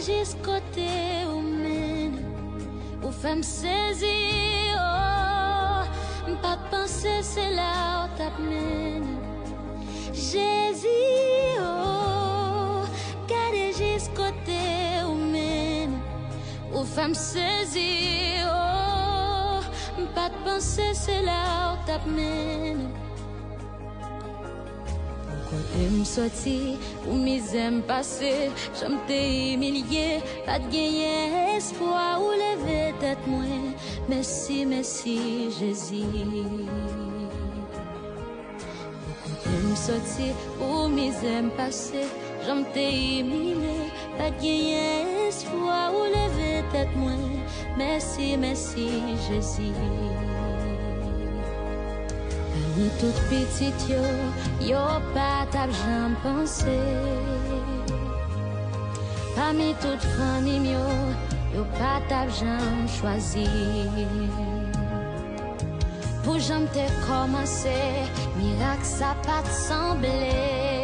juste côté ou mène, ou femme saisie, oh, pas penser c'est là où t'amène. Jésus, oh, gardez juste côté ou mène, ou femme saisie, oh, pas penser c'est là où t'amène. Côté m'sorti, ou misère m'passé, j'aime t'ai humilié, pas de gagner espoir ou lever tête moins. Merci, merci Jésus. Côté m'sorti, ou misère m'passé, j'aime t'ai humilié, pas de gagner espoir ou lever tête moins. Merci, merci Jésus. Parmi toute petite yo pas t'a j'en pensé. Parmi toute famille yo pas t'a j'en choisi. Pour j'en t'ai commencé, miracle ça pas te semblé.